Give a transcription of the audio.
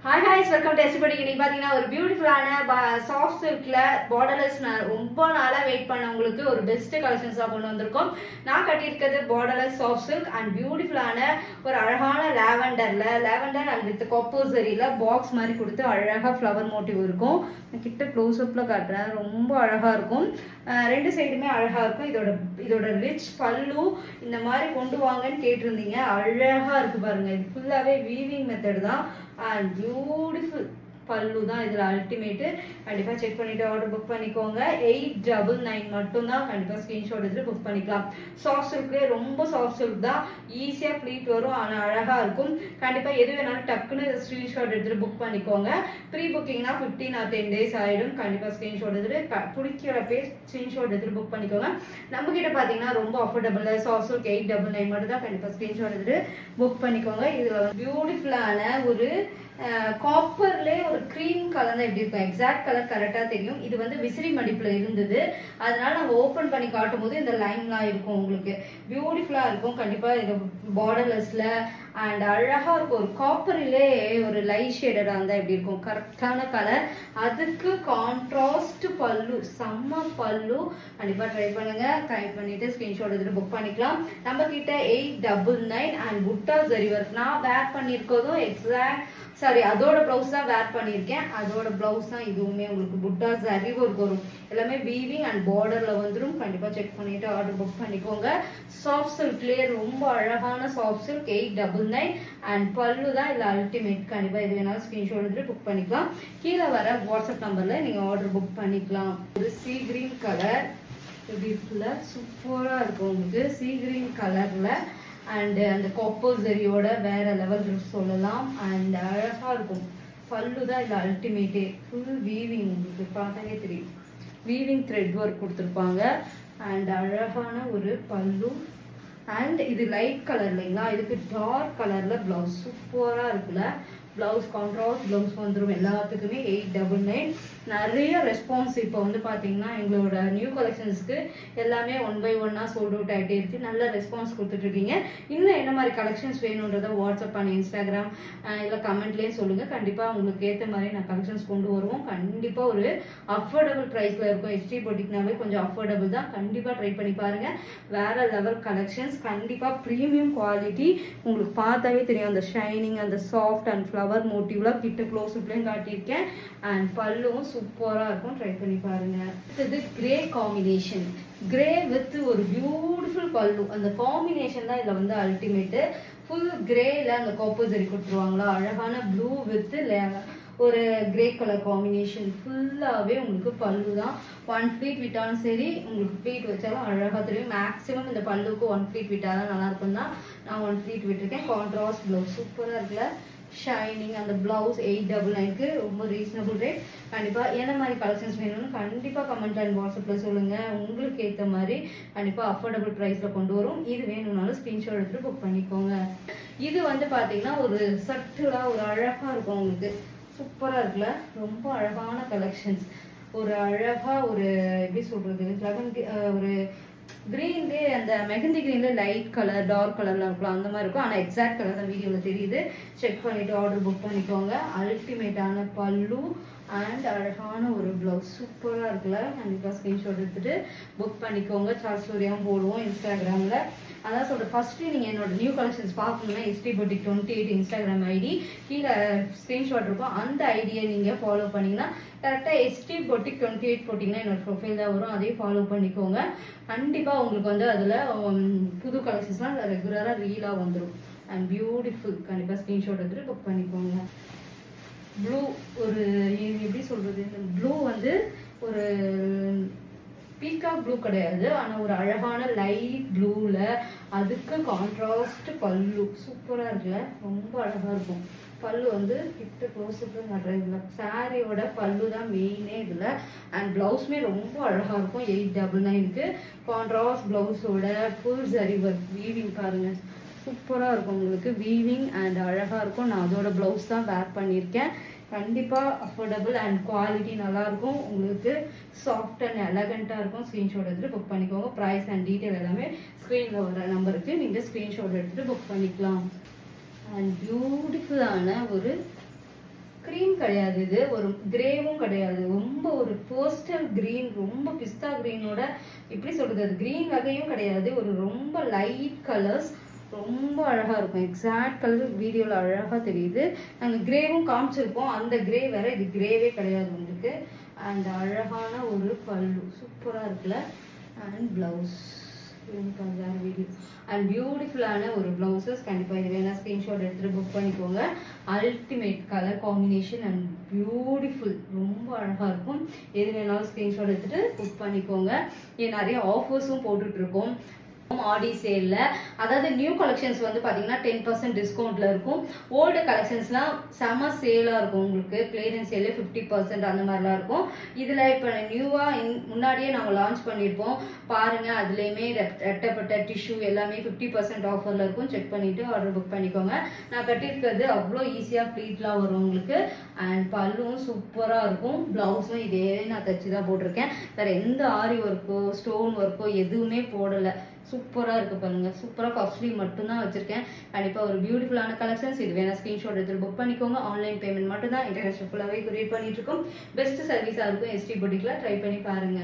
Hi ஹாய்ஸ் welcome to எஸ்டிபடி. இன்னைக்கு பார்த்தீங்கன்னா ஒரு பியூட்டிஃபுல்லான சாஃப்ட் சில்க்ல பார்டர்லெஸ் ரொம்ப நாளாக வெயிட் பண்ணவங்களுக்கு ஒரு பெஸ்ட் கலெக்ஷன்ஸாக கொண்டு வந்திருக்கோம். நான் கட்டியிருக்கிறது பார்டர்லெஸ் சாஃப்ட் சில்க் அண்ட் பியூட்டிஃபுல்லான ஒரு அழகான லேவெண்டர் அண்ட் வித் காப்பர் சரியில் பாக்ஸ் மாதிரி கொடுத்து அழகாக ஃப்ளவர் மோட்டிவ் இருக்கும். கிட்ட க்ளோஸ்அப்பில் காட்டுறேன், ரொம்ப அழகாக இருக்கும். ரெண்டு சைடுமே அழகாக இருக்கும். இதோட ரிச் பல்லு இந்த மாதிரி கொண்டு வாங்கன்னு கேட்டிருந்தீங்க. அழகாக இருக்கு பாருங்க. இது ஃபுல்லாகவே வீவிங் மெத்தட் தான் அண்ட் பியூட்டிஃபுல் பல்லு தான் இதில் அல்டிமேட்டு. கண்டிப்பாக செக் பண்ணிவிட்டு ஆர்டர் புக் பண்ணிக்கோங்க. 899 மட்டும்தான். கண்டிப்பாக ஸ்க்ரீன்ஷாட் எடுத்து புக் பண்ணிக்கலாம். சாஃப்ட் சில்க்கு ரொம்ப சாஃப்ட் சில்க் தான், ஈஸியாக ப்ளீட் வரும், ஆனால் அழகாக இருக்கும். கண்டிப்பாக எது வேணாலும் டக்குன்னு ஸ்க்ரீன்ஷாட் எடுத்துகிட்டு புக் பண்ணிக்கோங்க. ப்ரீ புக்கிங்னா 15 or 10 days ஆகிடும். கண்டிப்பாக ஸ்க்ரீன்ஷாட் எடுத்துகிட்டு பிடிக்கிற பேர் ஸ்க்ரீன்ஷாட் எடுத்துகிட்டு புக் பண்ணிக்கோங்க. நம்மக்கிட்ட பார்த்தீங்கன்னா ரொம்ப அஃபோர்டபுள் சாஃப்ட் சில்க் 899 மட்டும் தான். கண்டிப்பாக ஸ்க்ரீன்ஷாட் எடுத்துகிட்டு புக் பண்ணிக்கோங்க. இதில் பியூட்டிஃபுல்லான ஒரு காப்பர்லே ஒரு க்ரீம் கலர் தான் எப்படி இருக்கும். எக்ஸாக்ட் கலர் கரெக்டாக தெரியும். இது வந்து விசிறி மடிப்பில் இருந்தது, அதனால நம்ம ஓப்பன் பண்ணி காட்டும் போது இந்த லைன்லாம் இருக்கும். உங்களுக்கு பியூட்டிஃபுல்லாக இருக்கும். கண்டிப்பாக இது பார்டர்லெஸ்ல அண்ட் அழகாக இருக்கும். ஒரு காப்பரிலே ஒரு லைட் ஷேடடாக இருந்தால் எப்படி இருக்கும், கரெக்டான கலர். அதுக்கு கான்ட்ராஸ்ட் பல்லு, செம்ம பல்லு. கண்டிப்பாக ட்ரை பண்ணுங்க. ட்ரை பண்ணிட்டு ஸ்க்ரீன்ஷாட் எடுத்துட்டு புக் பண்ணிக்கலாம். நம்ம கிட்ட 899 அண்ட் புட்டா ஜரி ஒர்க். நான் வேர் பண்ணியிருக்கதும் அதோட பிளவுஸ் தான் வேர் பண்ணியிருக்கேன். அதோட பிளவுஸ் தான் இதுவுமே. உங்களுக்கு புட்டா ஜரி ஒர்க் வரும். எல்லாமே வீவிங் அண்ட் பார்டர்ல வந்துடும். கண்டிப்பாக செக் பண்ணிட்டு ஆர்டர் புக் பண்ணிக்கோங்க. சாஃப்ட் சில்க்லேயே ரொம்ப அழகான சாஃப்ட் சில்க் 899 அண்ட் பல்லு தான் இதில் அல்டிமேட். கண்டிப்பாக இது வேணாலும் ஸ்க்ரீன்ஷாட் எடுத்து புக் பண்ணிக்கலாம். கீழே வர வாட்ஸ்அப் நம்பரில் நீங்கள் ஆர்டர் புக் பண்ணிக்கலாம். ஒரு சீ கிரீன் கலர் பியூட்டிஃபுல்லாக சூப்பராக இருக்கும். உங்களுக்கு சீ கிரீன் கலரில் அண்ட் அந்த காப்பர் ஜரியோட வேற லெவல் சொல்லலாம். அண்ட் அழகாக இருக்கும். பல்லு தான் இதில் அல்டிமேட்டே. ஃபுல் வீவிங், உங்களுக்கு பார்த்தாலே தெரியும். வீவிங் த்ரெட் ஒர்க் கொடுத்துருப்பாங்க அண்ட் அழகான ஒரு பல்லு. அண்ட் இது லைட் கலர் இல்லைங்களா, இதுக்கு டார்க் கலரில் ப்ளவுஸ் சூப்பராக இருக்குல்ல. ப்ளவுஸ் கான்ட்ராஸ்ட் ப்ளவுஸ் வந்துடும் எல்லாத்துக்குமே. 899. நிறைய ரெஸ்பான்ஸ் இப்போ வந்து பார்த்தீங்கன்னா எங்களோட நியூ கலெக்ஷன்ஸ்க்கு எல்லாமே 1 by 1 சோல்ட் அவுட் ஆகிட்டே இருக்கு. நல்ல ரெஸ்பான்ஸ் கொடுத்துட்ருக்கீங்க. இன்னும் என்ன மாதிரி கலெக்ஷன்ஸ் வேணுன்றதை வாட்ஸ்அப் பண்ணி இன்ஸ்டாகிராம் இல்லை கமெண்ட்லேயே சொல்லுங்கள். கண்டிப்பாக உங்களுக்கு ஏற்ற மாதிரி நான் கலெக்ஷன்ஸ் கொண்டு வருவோம். கண்டிப்பாக ஒரு அஃபோர்டபுள் ப்ரைஸில் இருக்கும். எஸ்டி பொட்டிக்னாவே கொஞ்சம் அஃபோர்டபுள் தான். கண்டிப்பாக ட்ரை பண்ணி பாருங்கள். வேறு லெவல் கலெக்ஷன்ஸ். கண்டிப்பாக ப்ரீமியம் குவாலிட்டி. உங்களுக்கு பார்த்தாவே தெரியும் அந்த ஷைனிங், அந்த சாஃப்ட் அண்ட் ஃப்ளவர் மோட்டிவ்ல கிட்ட க்ளோஸ் அப்லையும் காட்டியிருக்கேன். அண்ட் பல்லுவும் சூப்பராக இருக்கும். ட்ரை பண்ணி பாருங்க. இது கிரே காம்பினேஷன், கிரே வித் ஒரு பியூட்டிஃபுல் பல்லு. அந்த காம்பினேஷன் தான் இதில் வந்து அல்டிமேட்டு. ஃபுல் கிரேல அந்த காப்பர் ஜரி கொடுத்துருவாங்களா, அழகான ப்ளூ வித் ஒரு கிரே கலர் காம்பினேஷன். ஃபுல்லாகவே உங்களுக்கு பல்லு தான். 1 ஃப்ளீட் விட்டாலும் சரி, உங்களுக்கு ஃப்ளீட் வச்சாலும் அழகாக தெரியும். மேக்ஸிமம் இந்த பல்லுக்கு 1 ஃப்ளீட் விட்டால் தான் நல்லாயிருக்கும் தான் நான் 1 ஃப்ளீட் விட்டுருக்கேன். கான்ட்ராஸ்ட் ப்ளவுஸ் சூப்பராக இருக்குல்ல. ஷைனிங் அந்த பிளவுஸ் 899 ரொம்ப ரீசனபிள் ரேட். கண்டிப்பாக என்ன மாதிரி கலெக்ஷன்ஸ் வேணும்னு கண்டிப்பாக கமெண்ட் அண்ட் வாட்ஸ்அப்பில் சொல்லுங்கள். உங்களுக்கு ஏற்ற மாதிரி கண்டிப்பாக அஃபோர்டபுள் ப்ரைஸில் கொண்டு வரும். இது வேணும்னாலும் ஸ்க்ரீன்ஷாட் எடுத்துகிட்டு புக் பண்ணிக்கோங்க. இது வந்து பார்த்தீங்கன்னா ஒரு சட்டுலாக ஒரு அழகாக இருக்கும். உங்களுக்கு சூப்பராக இருக்குல்ல. ரொம்ப அழகான கலெக்ஷன்ஸ். ஒரு அழகாக ஒரு எப்படி சொல்கிறது, ஒரு கிரீன்லேயே அந்த மெஹந்தி கிரீன்ல லைட் கலர் டார்க் கலர்லாம் இருக்கலாம், அந்த மாதிரி இருக்கும். ஆனால் எக்ஸாக்ட் கலர் தான் வீடியோவில் தெரியுது. செக் பண்ணிவிட்டு ஆர்டர் புக் பண்ணிக்கோங்க. அல்டிமேட்டான பல்லு அண்ட் அழகான ஒரு ப்ளவுஸ் சூப்பராக இருக்குல்ல. கண்டிப்பாக ஸ்க்ரீன்ஷாட் எடுத்துகிட்டு புக் பண்ணிக்கோங்க. சார்ட் ஸ்டோரியாகவும் போடுவோம் இன்ஸ்டாகிராமில். அதான் சொல்கிறேன், ஃபஸ்ட்டு நீங்கள் என்னோட நியூ கலெக்ஷன்ஸ் பார்க்கணுன்னா எஸ்டி பொட்டிக் 28 இன்ஸ்டாகிராம் ஐடி கீழே ஸ்க்ரீன்ஷாட் இருக்கும். அந்த ஐடியை நீங்கள் ஃபாலோ பண்ணிங்கன்னா கரெக்டாக எஸ்டி பொட்டிக் 28 போட்டிங்கன்னா என்னோட ப்ரொஃபைல் தான் வரும். அதையும் ஃபாலோ பண்ணிக்கோங்க. கண்டிப்பாக உங்களுக்கு வந்து அதில் புது கலெக்ஷன்ஸ்லாம் ரெகுலராக ரீலாக வந்துடும். And beautiful. கண்டிப்பாக ஸ்க்ரீன்ஷாட் எடுத்துகிட்டு புக் பண்ணிக்கோங்க. ப்ளூ ஒரு எப்படி சொல்கிறது, இந்த ப்ளூ வந்து ஒரு பீகாக் ப்ளூ கிடையாது, ஆனால் ஒரு அழகான லைட் ப்ளூவில் அதுக்கு கான்ட்ராஸ்ட் பல்லு சூப்பராக இருக்குல்ல. ரொம்ப அழகாக இருக்கும். பல்லு வந்து கிட்ட க்ளோஸுக்கு நடுறதுல சாரியோட பல்லு தான் மெயினே இதில். அண்ட் ப்ளவுஸுமே ரொம்ப அழகாக இருக்கும். 899க்கு கான்ட்ராஸ்ட் ப்ளவுஸோட ஃபுல் ஜரி ஒர்க் வீவிங் பாருங்கள். சூப்பராக இருக்கும். உங்களுக்கு வீவிங் அண்ட் அழகாக இருக்கும். நான் அதோட ப்ளவுஸ் தான் வேர் பண்ணியிருக்கேன். கண்டிப்பாக அஃபோர்டபுள் அண்ட் குவாலிட்டி நல்லாயிருக்கும். உங்களுக்கு சாஃப்ட் அண்ட் எலகண்ட்டாக இருக்கும். ஸ்க்ரீன்ஷாட் எடுத்துகிட்டு புக் பண்ணிக்கோங்க. ப்ரைஸ் அண்ட் டீட்டெயில் எல்லாமே ஸ்க்ரீனில் வர நம்பருக்கு நீங்கள் ஸ்க்ரீன்ஷாட் எடுத்துகிட்டு புக் பண்ணிக்கலாம். அண்ட் பியூட்டிஃபுல்லான ஒரு கிடையாது, இது ஒரு கிரேவும் கிடையாது, ரொம்ப ஒரு போஸ்டல் கிரீன், ரொம்ப பிஸ்தா கிரீனோட எப்படி சொல்றது, அது கிரீன் வகையும் கிடையாது, ஒரு ரொம்ப லைட் கலர்ஸ், ரொம்ப அழகா இருக்கும். எக்ஸாக்ட் கலர் வீடியோல அழகா தெரியுது. நாங்க கிரேவும் காமிச்சிருப்போம், அந்த கிரே வேற, இது கிரேவே கிடையாது உங்களுக்கு. அண்ட் அழகான ஒரு பல்லு சூப்பரா இருக்குல்ல. அண்ட் பிளவுஸ் வீடியோ அண்ட் பியூட்டிஃபுல்லான ஒரு பிளவுசஸ். கண்டிப்பா இது வேணா ஸ்கிரீன்ஷாட் எடுத்துட்டு புக் பண்ணிக்கோங்க. Ultimate colour combination and beautiful, ரொம்ப அழகா இருக்கும். எது வேணாலும் ஸ்கிரீன்ஷாட் எடுத்துட்டு புக் பண்ணிக்கோங்க. நிறைய ஆஃபர்ஸும் போட்டுட்டு இருக்கோம் ஆடி சேல்ல. அதாவது நியூ கலெக்ஷன்ஸ் வந்து பாத்தீங்கன்னா 10% டிஸ்கவுண்ட்ல இருக்கும். ஓல்டு கலெக்ஷன்ஸ்லாம் செம சேலா இருக்கும் உங்களுக்கு. கிளியரன்ஸ் சேல்ல 50% அந்த மாதிரிலாம் இருக்கும். இதுல இப்ப நியூவா முன்னாடியே நாங்க லான்ச் பண்ணிருப்போம் பாருங்க. அதுலயுமே ரெட்டப்பட்ட டிஷ்யூ எல்லாமே 50% ஆஃபர்ல இருக்கும். செக் பண்ணிட்டு ஆர்டர் புக் பண்ணிக்கோங்க. நான் கட்டியிருக்கிறது அவ்வளோ ஈஸியா ஃபிளீட்லாம் வரும் உங்களுக்கு. அண்ட் பல்லுவும் சூப்பரா இருக்கும். பிளவுஸும் இதே நான் தச்சு தான் போட்டிருக்கேன். வேற எந்த ஆரி ஒர்க்கோ ஸ்டோன் ஒர்க்கோ எதுவுமே போடல. சூப்பரா இருக்கு பாருங்க. சூப்பரா பஃப் ஸ்லீவ் மட்டும் தான் வச்சிருக்கேன். கண்டிப்பா ஒரு பியூட்டிஃபுல்லான கலெக்ஷன்ஸ். இது வேணா ஸ்கிரீன்ஷாட் எடுத்து புக் பண்ணிக்கோங்க. ஆன்லைன் பேமெண்ட் மட்டும் தான். இன்டர்நேஷனல் ஃபுல்லாவே கொரியர் பண்ணிட்டு இருக்கோம். பெஸ்ட் சர்வீஸா இருக்கும். எஸ்டி பொட்டிக்ல ட்ரை பண்ணி பாருங்க.